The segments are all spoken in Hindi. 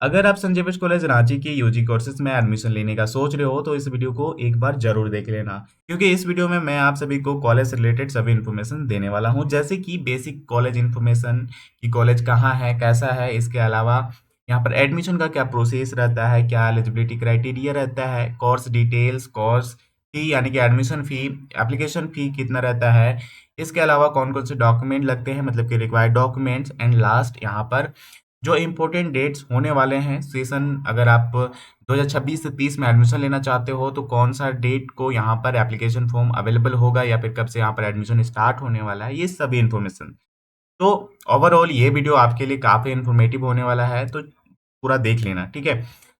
अगर आप संजय बिष्ट कॉलेज रांची के यूजी कोर्सेज में एडमिशन लेने का सोच रहे हो तो इस वीडियो को एक बार जरूर देख लेना, क्योंकि इस वीडियो में मैं आप सभी को कॉलेज से रिलेटेड सभी इन्फॉर्मेशन देने वाला हूं, जैसे कि बेसिक कॉलेज इन्फॉर्मेशन कि कॉलेज कहाँ है, कैसा है। इसके अलावा यहाँ पर एडमिशन का क्या प्रोसेस रहता है, क्या एलिजिबिलिटी क्राइटेरिया रहता है, कोर्स डिटेल्स, कोर्स फी यानी कि एडमिशन फी, एप्लीकेशन फी कितना रहता है। इसके अलावा कौन कौन से डॉक्यूमेंट लगते हैं, मतलब कि रिक्वायर्ड डॉक्यूमेंट्स। एंड लास्ट यहाँ पर जो इम्पोर्टेंट डेट्स होने वाले हैं सेशन, अगर आप 2026 से 30 में एडमिशन लेना चाहते हो तो कौन सा डेट को यहाँ पर एप्लीकेशन फॉर्म अवेलेबल होगा या फिर कब से यहाँ पर एडमिशन स्टार्ट होने वाला है, ये सभी इन्फॉर्मेशन। तो ओवरऑल ये वीडियो आपके लिए काफ़ी इन्फॉर्मेटिव होने वाला है, तो पूरा देख लेना, ठीक है।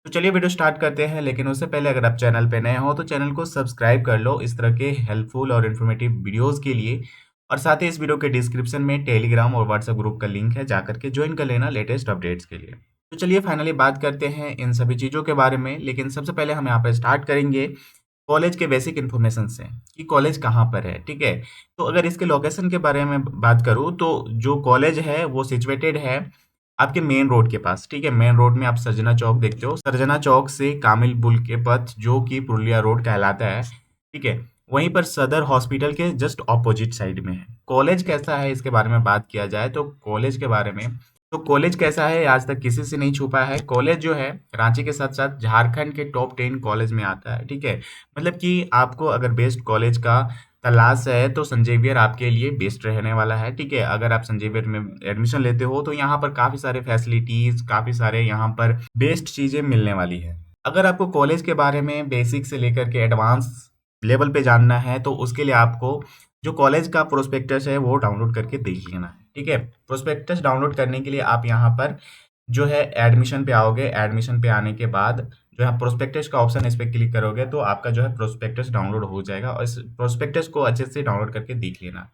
तो चलिए वीडियो स्टार्ट करते हैं, लेकिन उससे पहले अगर आप चैनल पे नए हो तो चैनल को सब्सक्राइब कर लो इस तरह के हेल्पफुल और इन्फॉर्मेटिव वीडियोस के लिए। और साथ ही इस वीडियो के डिस्क्रिप्शन में टेलीग्राम और व्हाट्सएप ग्रुप का लिंक है, जाकर के ज्वाइन कर लेना लेटेस्ट अपडेट्स के लिए। तो चलिए फाइनली बात करते हैं इन सभी चीज़ों के बारे में, लेकिन सबसे पहले हम यहाँ पर स्टार्ट करेंगे कॉलेज के बेसिक इन्फॉर्मेशन से कि कॉलेज कहाँ पर है, ठीक है। तो अगर इसके लोकेशन के बारे में बात करूँ तो जो कॉलेज है वो सिचुएटेड है आपके मेन रोड के पास, ठीक है। मेन रोड में आप सरजना चौक देखते हो, सरजना चौक से कामिल बुल के पथ जो कि पुरुलिया रोड कहलाता है, ठीक है। वहीं पर सदर हॉस्पिटल के जस्ट ऑपोजिट साइड में है। कॉलेज कैसा है इसके बारे में बात किया जाए तो कॉलेज के बारे में, तो कॉलेज कैसा है आज तक किसी से नहीं छुपा है। कॉलेज जो है रांची के साथ साथ झारखंड के टॉप 10 कॉलेज में आता है, ठीक है। मतलब कि आपको अगर बेस्ट कॉलेज का तलाश है तो संजेवियर आपके लिए बेस्ट रहने वाला है, ठीक है। अगर आप संजेवियर में एडमिशन लेते हो तो यहाँ पर काफ़ी सारे फैसिलिटीज़, काफ़ी सारे यहाँ पर बेस्ट चीज़ें मिलने वाली है। अगर आपको कॉलेज के बारे में बेसिक से लेकर के एडवांस लेवल पे जानना है तो उसके लिए आपको जो कॉलेज का प्रोस्पेक्टस है वो डाउनलोड करके देख लेना है, ठीक है। प्रोस्पेक्टस डाउनलोड करने के लिए आप यहाँ पर जो है एडमिशन पे आओगे। एडमिशन पे आने के बाद जो है प्रोस्पेक्टस का ऑप्शन, इस पर क्लिक करोगे तो आपका जो है प्रोस्पेक्टस डाउनलोड हो जाएगा, और इस प्रोस्पेक्टस को अच्छे से डाउनलोड करके देख लेना।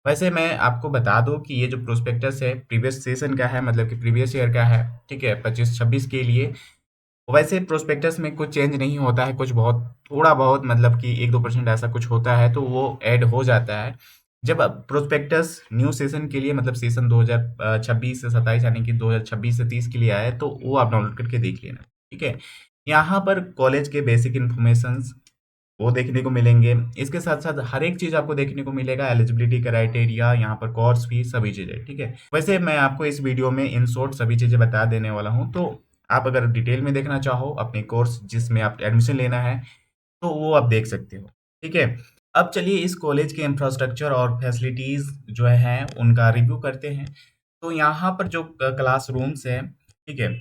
वैसे मैं आपको बता दूं कि ये जो प्रोस्पेक्टस है प्रीवियस सेशन का है, मतलब कि प्रीवियस ईयर का है, ठीक है, 25-26 के लिए। वैसे प्रोस्पेक्टस में कुछ चेंज नहीं होता है, कुछ बहुत थोड़ा बहुत मतलब कि 1-2% ऐसा कुछ होता है तो वो ऐड हो जाता है। जब प्रोस्पेक्टस न्यू सेशन के लिए, मतलब सेशन 2026 से 27 यानी कि 2026 से 30 के लिए आया है, तो वो आप डाउनलोड करके देख लेना, ठीक है। यहाँ पर कॉलेज के बेसिक इन्फॉर्मेशंस वो देखने को मिलेंगे। इसके साथ साथ हर एक चीज़ आपको देखने को मिलेगा, एलिजिबिलिटी क्राइटेरिया, यहाँ पर कोर्स फी, सभी चीज़ें, ठीक है। वैसे मैं आपको इस वीडियो में इन शॉर्ट सभी चीज़ें बता देने वाला हूँ, तो आप अगर डिटेल में देखना चाहो अपने कोर्स जिसमें आप एडमिशन लेना है तो वो आप देख सकते हो, ठीक है। अब चलिए इस कॉलेज के इंफ्रास्ट्रक्चर और फैसिलिटीज़ जो हैं उनका रिव्यू करते हैं। तो यहाँ पर जो क्लास रूम्स है, ठीक है,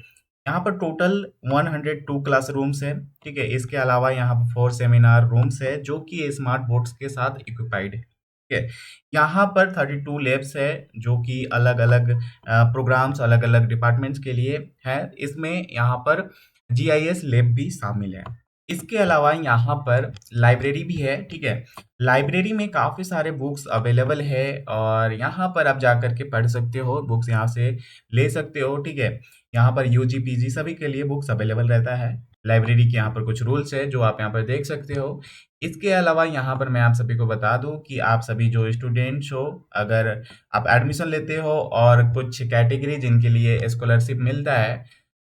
यहाँ पर टोटल 102 क्लासरूम्स है, ठीक है। इसके अलावा यहाँ पर 4 सेमिनार रूम्स है जो कि स्मार्ट बोर्ड्स के साथ इक्विपाइड है, ठीक है। यहाँ पर 32 लैब्स है जो कि अलग अलग प्रोग्राम्स, अलग अलग डिपार्टमेंट्स के लिए है। इसमें यहाँ पर जीआईएस लैब भी शामिल है। इसके अलावा यहाँ पर लाइब्रेरी भी है, ठीक है। लाइब्रेरी में काफ़ी सारे बुक्स अवेलेबल है और यहाँ पर आप जा कर के पढ़ सकते हो, बुक्स यहाँ से ले सकते हो, ठीक है। यहाँ पर यूजी पीजी सभी के लिए बुक्स अवेलेबल रहता है। लाइब्रेरी के यहाँ पर कुछ रूल्स है जो आप यहाँ पर देख सकते हो। इसके अलावा यहाँ पर मैं आप सभी को बता दूं कि आप सभी जो स्टूडेंट्स हो, अगर आप एडमिशन लेते हो और कुछ कैटेगरी जिनके लिए स्कॉलरशिप मिलता है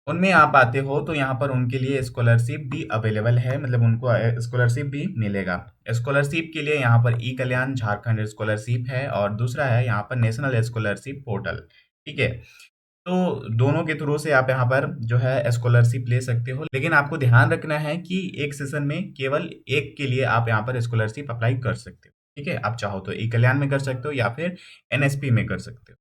उनमें आप आते हो तो यहाँ पर उनके लिए स्कॉलरशिप भी अवेलेबल है, मतलब उनको स्कॉलरशिप भी मिलेगा। स्कॉलरशिप के लिए यहाँ पर ई कल्याण झारखंड स्कॉलरशिप है और दूसरा है यहाँ पर नेशनल स्कॉलरशिप पोर्टल, ठीक है। तो दोनों के थ्रू से आप यहाँ पर जो है स्कॉलरशिप ले सकते हो, लेकिन आपको ध्यान रखना है कि एक सेशन में केवल एक के लिए आप यहाँ पर स्कॉलरशिप अप्लाई कर सकते हो, ठीक है। आप चाहो तो ई कल्याण में कर सकते हो या फिर एनएसपी में कर सकते हो,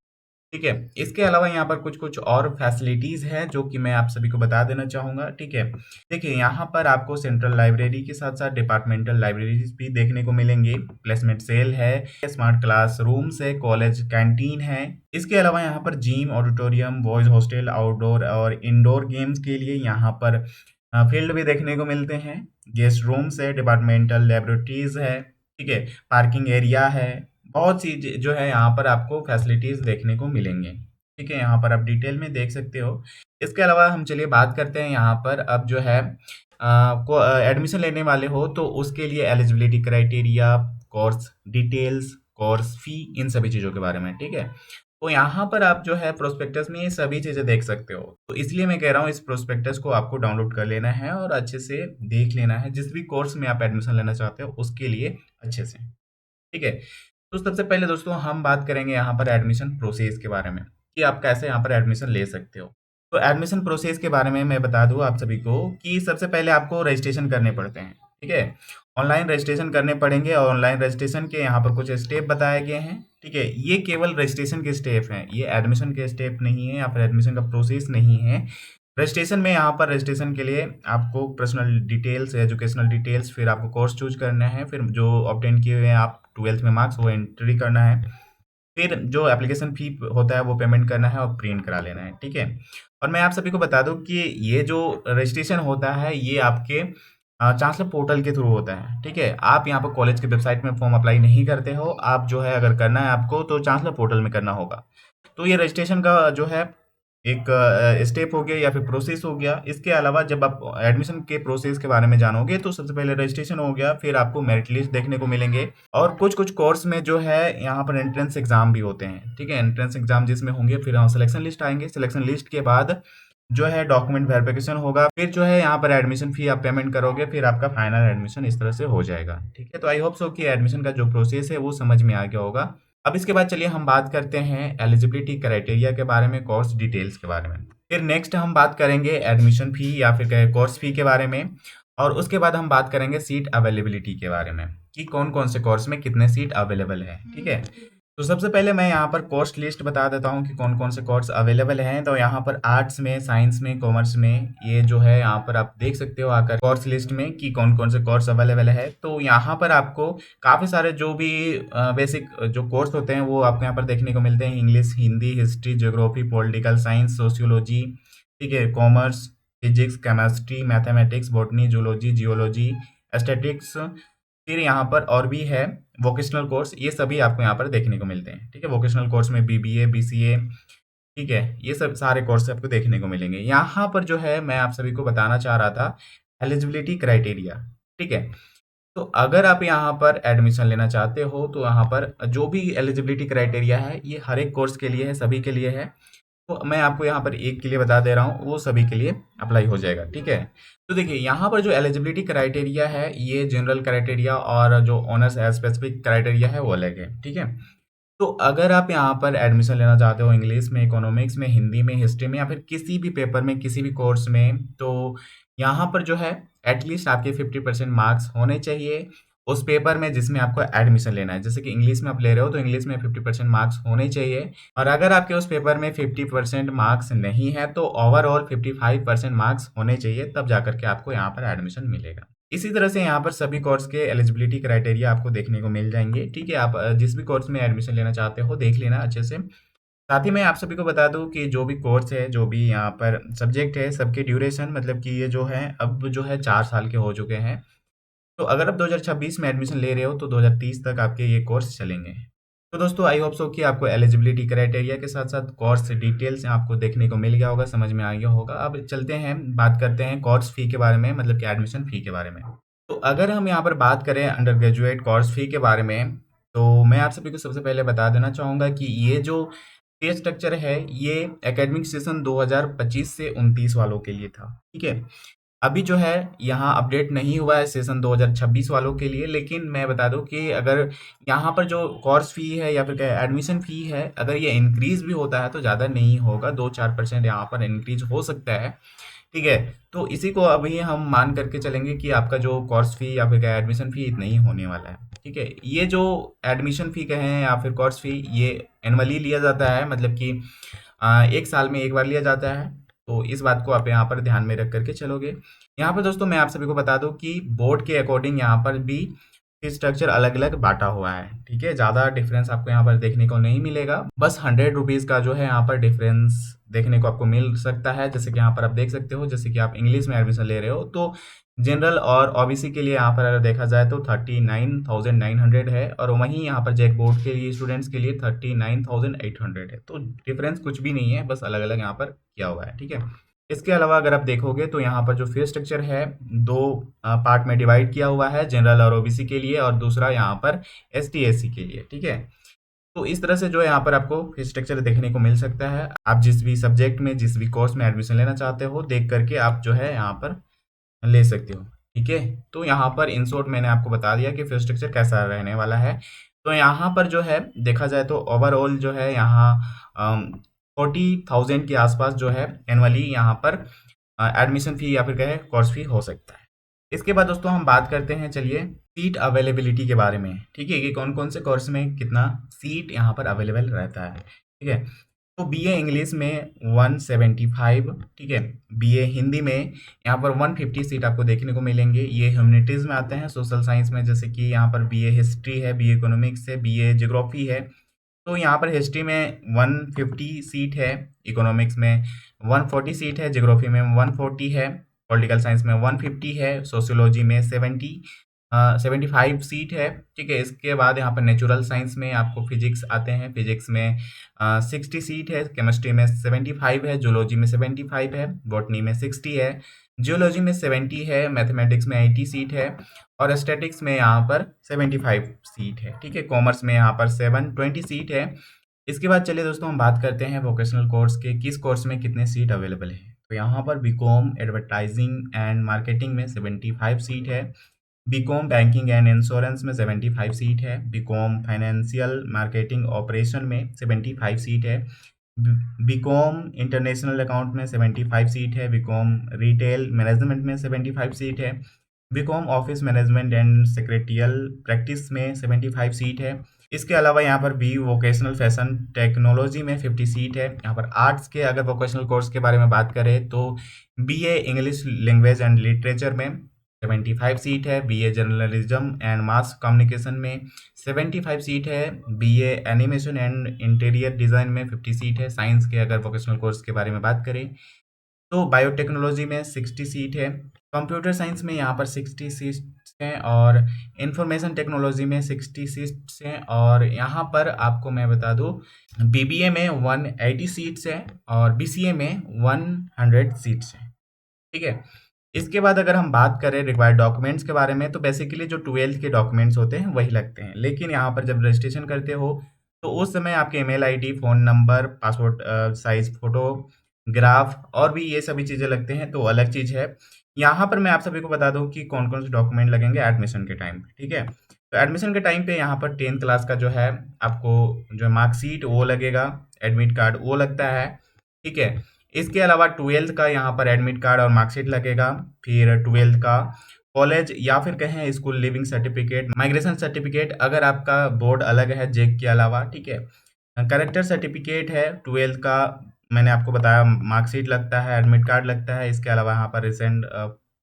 ठीक है। इसके अलावा यहाँ पर कुछ कुछ और फैसिलिटीज़ हैं जो कि मैं आप सभी को बता देना चाहूँगा, ठीक है। देखिए यहाँ पर आपको सेंट्रल लाइब्रेरी के साथ साथ डिपार्टमेंटल लाइब्रेरीज भी देखने को मिलेंगे, प्लेसमेंट सेल है, स्मार्ट क्लास रूम्स है, कॉलेज कैंटीन है। इसके अलावा यहाँ पर gym, auditorium, boys hostel, outdoor और इंडोर गेम्स के लिए यहाँ पर फील्ड भी देखने को मिलते हैं। गेस्ट रूम्स है, डिपार्टमेंटल लेबोरेटरीज है, ठीक है, पार्किंग एरिया है। बहुत सी जो है यहाँ पर आपको फैसिलिटीज़ देखने को मिलेंगे, ठीक है। यहाँ पर आप डिटेल में देख सकते हो। इसके अलावा हम चलिए बात करते हैं यहाँ पर अब जो है को एडमिशन लेने वाले हो तो उसके लिए eligibility criteria, course details, course fee, इन सभी चीज़ों के बारे में, ठीक है। तो यहाँ पर आप जो है प्रोस्पेक्टस में ये सभी चीज़ें देख सकते हो। तो इसलिए मैं कह रहा हूँ इस प्रोस्पेक्टस को आपको डाउनलोड कर लेना है और अच्छे से देख लेना है, जिस भी कोर्स में आप एडमिशन लेना चाहते हो उसके लिए अच्छे से, ठीक है। तो सबसे पहले दोस्तों हम बात करेंगे यहाँ पर एडमिशन प्रोसेस के बारे में, कि आप कैसे यहाँ पर एडमिशन ले सकते हो। तो एडमिशन प्रोसेस के बारे में मैं बता दूँ आप सभी को कि सबसे पहले आपको रजिस्ट्रेशन करने पड़ते हैं, ठीक है। ऑनलाइन रजिस्ट्रेशन करने पड़ेंगे और ऑनलाइन रजिस्ट्रेशन के यहाँ पर कुछ स्टेप बताए गए हैं, ठीक है। ये केवल रजिस्ट्रेशन के स्टेप हैं, ये एडमिशन के स्टेप नहीं है या फिर एडमिशन का प्रोसेस नहीं है। रजिस्ट्रेशन में यहाँ पर रजिस्ट्रेशन के लिए आपको पर्सनल डिटेल्स, एजुकेशनल डिटेल्स, फिर आपको कोर्स चूज करना है, फिर जो ऑब्टेन किए हुए हैं आप 12th में मार्क्स वो एंट्री करना है, फिर जो एप्लीकेशन फी होता है वो पेमेंट करना है और प्रिंट करा लेना है, ठीक है। और मैं आप सभी को बता दूं कि ये जो रजिस्ट्रेशन होता है ये आपके चांसलर पोर्टल के थ्रू होता है, ठीक है। आप यहाँ पर कॉलेज के वेबसाइट में फॉर्म अप्लाई नहीं करते हो, आप जो है अगर करना है आपको तो चांसलर पोर्टल में करना होगा। तो ये रजिस्ट्रेशन का जो है एक स्टेप हो गया या फिर प्रोसेस हो गया। इसके अलावा जब आप एडमिशन के प्रोसेस के बारे में जानोगे तो सबसे पहले रजिस्ट्रेशन हो गया, फिर आपको मेरिट लिस्ट देखने को मिलेंगे और कुछ कुछ कोर्स में जो है यहाँ पर एंट्रेंस एग्जाम भी होते हैं, ठीक है। एंट्रेंस एग्जाम जिसमें होंगे, फिर हम सिलेक्शन लिस्ट आएंगे, सिलेक्शन लिस्ट के बाद जो है डॉक्यूमेंट वेरिफिकेशन होगा, फिर जो है यहाँ पर एडमिशन फी आप पेमेंट करोगे, फिर आपका फाइनल एडमिशन इस तरह से हो जाएगा, ठीक है। तो आई होप सो कि एडमिशन का जो प्रोसेस है वो समझ में आ गया होगा। अब इसके बाद चलिए हम बात करते हैं एलिजिबिलिटी क्राइटेरिया के बारे में, कोर्स डिटेल्स के बारे में। फिर नेक्स्ट हम बात करेंगे एडमिशन फी या फिर कोर्स फी के बारे में, और उसके बाद हम बात करेंगे सीट अवेलेबिलिटी के बारे में कि कौन कौन से कोर्स में कितने सीट अवेलेबल है, ठीक है। तो सबसे पहले मैं यहाँ पर कोर्स लिस्ट बता देता हूँ कि कौन कौन से कोर्स अवेलेबल हैं। तो यहाँ पर आर्ट्स में, साइंस में, कॉमर्स में, ये जो है यहाँ पर आप देख सकते हो आकर कोर्स लिस्ट में कि कौन कौन से कोर्स अवेलेबल है। तो यहाँ पर आपको काफ़ी सारे जो भी बेसिक जो कोर्स होते हैं वो आपको यहाँ पर देखने को मिलते हैं। English, Hindi, history, geography, political science, sociology, ठीक है, commerce, physics, chemistry, mathematics, botany, zoology, geology, aesthetics, फिर यहाँ पर और भी है वोकेशनल कोर्स, ये सभी आपको यहाँ पर देखने को मिलते हैं, ठीक है। वोकेशनल कोर्स में बीबीए, बीसीए, ठीक है, ये सब सारे कोर्स आपको देखने को मिलेंगे। यहाँ पर जो है मैं आप सभी को बताना चाह रहा था एलिजिबिलिटी क्राइटेरिया, ठीक है। तो अगर आप यहाँ पर एडमिशन लेना चाहते हो तो यहाँ पर जो भी एलिजिबिलिटी क्राइटेरिया है ये हर एक कोर्स के लिए है, सभी के लिए है। तो मैं आपको यहाँ पर एक के लिए बता दे रहा हूँ, वो सभी के लिए अप्लाई हो जाएगा, ठीक है। तो देखिए यहाँ पर जो एलिजिबिलिटी क्राइटेरिया है ये जनरल क्राइटेरिया और जो ऑनर्स स्पेसिफिक क्राइटेरिया है वो अलग है, ठीक है। तो अगर आप यहाँ पर एडमिशन लेना चाहते हो इंग्लिश में, इकोनॉमिक्स में, हिंदी में, हिस्ट्री में या फिर किसी भी पेपर में, किसी भी कोर्स में, तो यहाँ पर जो है एटलीस्ट आपके 50% मार्क्स होने चाहिए उस पेपर में जिसमें आपको एडमिशन लेना है। जैसे कि इंग्लिश में आप ले रहे हो तो इंग्लिश में 50% मार्क्स होने चाहिए, और अगर आपके उस पेपर में 50% मार्क्स नहीं है तो ओवरऑल 55% मार्क्स होने चाहिए, तब जाकर के आपको यहाँ पर एडमिशन मिलेगा। इसी तरह से यहाँ पर सभी कोर्स के एलिजिबिलिटी क्राइटेरिया आपको देखने को मिल जाएंगे, ठीक है। आप जिस भी कोर्स में एडमिशन लेना चाहते हो देख लेना अच्छे से। साथ ही मैं आप सभी को बता दूं कि जो भी कोर्स है, जो भी यहाँ पर सब्जेक्ट है, सबके ड्यूरेशन मतलब कि ये जो है अब जो है 4 साल के हो चुके हैं। तो अगर आप 2026 में एडमिशन ले रहे हो तो 2030 तक आपके ये कोर्स चलेंगे। तो दोस्तों आई होप सो कि आपको एलिजिबिलिटी क्राइटेरिया के साथ साथ कोर्स डिटेल्स आपको देखने को मिल गया होगा, समझ में आ गया होगा। अब चलते हैं, बात करते हैं कोर्स फी के बारे में, मतलब कि एडमिशन फी के बारे में। तो अगर हम यहाँ पर बात करें अंडर ग्रेजुएट कोर्स फी के बारे में, तो मैं आप सभी को सबसे पहले बता देना चाहूँगा कि ये जो फी स्ट्रक्चर है ये एकेडमिक सेशन 2025 से 29 वालों के लिए था, ठीक है। अभी जो है यहाँ अपडेट नहीं हुआ है सेशन 2026 वालों के लिए, लेकिन मैं बता दूं कि अगर यहाँ पर जो कोर्स फी है या फिर एडमिशन फी है अगर ये इंक्रीज भी होता है तो ज़्यादा नहीं होगा, 2-4% यहाँ पर इंक्रीज हो सकता है, ठीक है। तो इसी को अभी हम मान करके चलेंगे कि आपका जो कोर्स फी या फिर एडमिशन फी इतना ही होने वाला है, ठीक है। ये जो एडमिशन फी कहें या फिर कोर्स फी ये एनुअली लिया जाता है, मतलब कि 1 साल में एक बार लिया जाता है। तो इस बात को आप यहाँ पर ध्यान में रख करके चलोगे। यहाँ पर दोस्तों मैं आप सभी को बता दूं कि बोर्ड के अकॉर्डिंग यहाँ पर भी स्ट्रक्चर अलग अलग बांटा हुआ है, ठीक है। ज़्यादा डिफरेंस आपको यहाँ पर देखने को नहीं मिलेगा, बस 100 रुपीज़ का जो है यहाँ पर डिफरेंस देखने को आपको मिल सकता है। जैसे कि यहाँ पर आप देख सकते हो, जैसे कि आप इंग्लिश में एडमिशन ले रहे हो तो जनरल और ओबीसी के लिए यहाँ पर अगर देखा जाए तो 39,900 है, और वहीं यहाँ पर जैक बोर्ड के लिए स्टूडेंट्स के लिए 39,800 है। तो डिफरेंस कुछ भी नहीं है, बस अलग अलग यहाँ पर किया हुआ है, ठीक है। इसके अलावा अगर आप देखोगे तो यहाँ पर जो फीस स्ट्रक्चर है दो पार्ट में डिवाइड किया हुआ है, जनरल और ओबीसी के लिए, और दूसरा यहाँ पर एसटी एससी के लिए, ठीक है। तो इस तरह से जो है यहाँ पर आपको फीस स्ट्रक्चर देखने को मिल सकता है। आप जिस भी सब्जेक्ट में, जिस भी कोर्स में एडमिशन लेना चाहते हो, देख करके आप जो है यहाँ पर ले सकते हो। ठीक है, तो यहाँ पर इन शॉर्ट मैंने आपको बता दिया कि फीस स्ट्रक्चर कैसा रहने वाला है। तो यहाँ पर जो है देखा जाए तो ओवरऑल जो है यहाँ 40,000 के आसपास जो है एनुअली यहाँ पर एडमिशन फी या फिर कहे कोर्स फी हो सकता है। इसके बाद दोस्तों हम बात करते हैं, चलिए, सीट अवेलेबिलिटी के बारे में। ठीक है, कि कौन कौन से कोर्स में कितना सीट यहाँ पर अवेलेबल रहता है। ठीक है, तो बीए इंग्लिश में 175, ठीक है, बीए हिंदी में यहाँ पर 150 सीट आपको देखने को मिलेंगे। ये ह्यूमैनिटीज़ में आते हैं, सोशल साइंस में जैसे कि यहाँ पर बीए हिस्ट्री है, बीए इकोनॉमिक्स है, बीए ज्योग्राफी है। तो यहाँ पर हिस्ट्री में 150 सीट है, इकोनॉमिक्स में 140 सीट है, ज्योग्राफी में 140 है, पॉलिटिकल साइंस में 150 है, सोशियोलॉजी में 75 सीट है। ठीक है, इसके बाद यहाँ पर नेचुरल साइंस में आपको फिजिक्स आते हैं, फिजिक्स में 60 सीट है, केमिस्ट्री में 75 है, जूलॉजी में 75 है, बॉटनी में 60 है, जियोलॉजी में 70 है, मैथमेटिक्स में 80 सीट है और स्टैटिक्स में यहाँ पर 75 सीट है। ठीक है, कॉमर्स में यहाँ पर 720 सीट है। इसके बाद चलिए दोस्तों हम बात करते हैं वोकेशनल कोर्स के, किस कोर्स में कितने सीट अवेलेबल है। तो यहाँ पर बीकॉम एडवर्टाइजिंग एंड मार्केटिंग में 75 सीट है, बीकॉम बैंकिंग एंड इंश्योरेंस में 75 सीट है, बीकॉम फाइनेंशियल मार्केटिंग ऑपरेशन में 75 सीट है, बीकॉम इंटरनेशनल अकाउंट में 75 सीट है, बीकॉम रिटेल मैनेजमेंट में 75 सीट है, BCom office management and secretarial practice में 75 सीट है। इसके अलावा यहाँ पर बी वोकेशनल फैशन टेक्नोलॉजी में 50 सीट है। यहाँ पर आर्ट्स के अगर वोकेशनल कोर्स के बारे में बात करें तो BA English language and literature में 75 सीट है, BA journalism and mass communication में 75 सीट है, BA animation and interior design में 50 सीट है। साइंस के अगर वोकेशनल कोर्स के बारे में बात करें तो बायोटेक्नोलॉजी में 60 सीट है, कंप्यूटर साइंस में यहाँ पर 60 सीट्स हैं और इंफॉर्मेशन टेक्नोलॉजी में 60 सीट्स हैं। और यहाँ पर आपको मैं बता दूँ बीबीए में 180 सीट्स हैं और बीसीए में 100 सीट्स हैं। ठीक है, इसके बाद अगर हम बात करें रिक्वायर्ड डॉक्यूमेंट्स के बारे में तो बेसिकली जो 12th के डॉक्यूमेंट्स होते हैं वही लगते हैं, लेकिन यहाँ पर जब रजिस्ट्रेशन करते हो तो उस समय आपके email ID, phone number, passport size photo, graph और भी ये सभी चीज़ें लगते हैं, तो अलग चीज़ है। यहाँ पर मैं आप सभी को बता दूँ कि कौन कौन से डॉक्यूमेंट लगेंगे एडमिशन के टाइम पे। ठीक है, तो एडमिशन के टाइम पे यहाँ पर 10th क्लास का जो है आपको जो मार्कशीट वो लगेगा, एडमिट कार्ड वो लगता है। ठीक है, इसके अलावा 12th का यहाँ पर एडमिट कार्ड और मार्कशीट लगेगा, फिर 12th का कॉलेज या फिर कहें school leaving certificate, migration certificate अगर आपका बोर्ड अलग है जेक के अलावा। ठीक है, करेक्टर सर्टिफिकेट है 12th का, मैंने आपको बताया मार्कशीट लगता है, एडमिट कार्ड लगता है। इसके अलावा यहाँ पर रिसेंट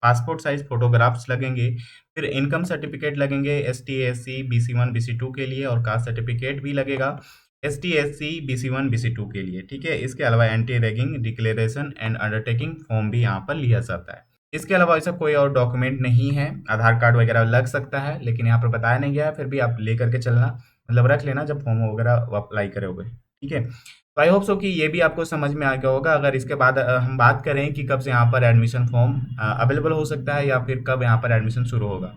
पासपोर्ट साइज फोटोग्राफ्स लगेंगे, फिर इनकम सर्टिफिकेट लगेंगे ST SC BC1 BC2 के लिए और कास्ट सर्टिफिकेट भी लगेगा ST SC BC1 BC2 के लिए। ठीक है, इसके अलावा anti ragging declaration and undertaking form भी यहाँ पर लिया जाता है। इसके अलावा ऐसा कोई और डॉक्यूमेंट नहीं है, आधार कार्ड वगैरह लग सकता है लेकिन यहाँ पर बताया नहीं गया है, फिर भी आप ले करके चलना, मतलब रख लेना जब फॉर्म वगैरह अप्लाई करोगे। ठीक है, तो आई होप सो कि ये भी आपको समझ में आ गया होगा। अगर इसके बाद हम बात करें कि कब से यहाँ पर एडमिशन फॉर्म अवेलेबल हो सकता है या फिर कब यहाँ पर एडमिशन शुरू होगा,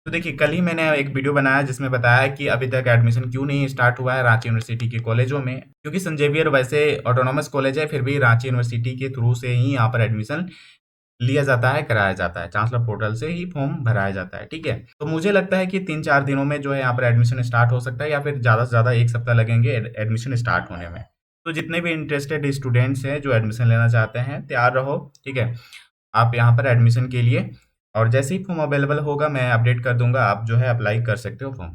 तो देखिए कल ही मैंने एक वीडियो बनाया जिसमें बताया कि अभी तक एडमिशन क्यों नहीं स्टार्ट हुआ है रांची यूनिवर्सिटी के कॉलेजों में, क्योंकि सेंट जेवियर वैसे ऑटोनॉमस कॉलेज है, फिर भी रांची यूनिवर्सिटी के थ्रू से ही यहाँ पर एडमिशन लिया जाता है, कराया जाता है, चांसलर पोर्टल से ही फॉर्म भराया जाता है। ठीक है, तो मुझे लगता है कि 3-4 दिनों में जो है यहाँ पर एडमिशन स्टार्ट हो सकता है या फिर ज़्यादा से ज़्यादा 1 सप्ताह लगेंगे एडमिशन स्टार्ट होने में। तो जितने भी इंटरेस्टेड स्टूडेंट्स हैं जो एडमिशन लेना चाहते हैं तैयार रहो। ठीक है, आप यहाँ पर एडमिशन के लिए, और जैसे ही फॉर्म अवेलेबल होगा मैं अपडेट कर दूंगा, आप जो है अप्लाई कर सकते हो फॉर्म।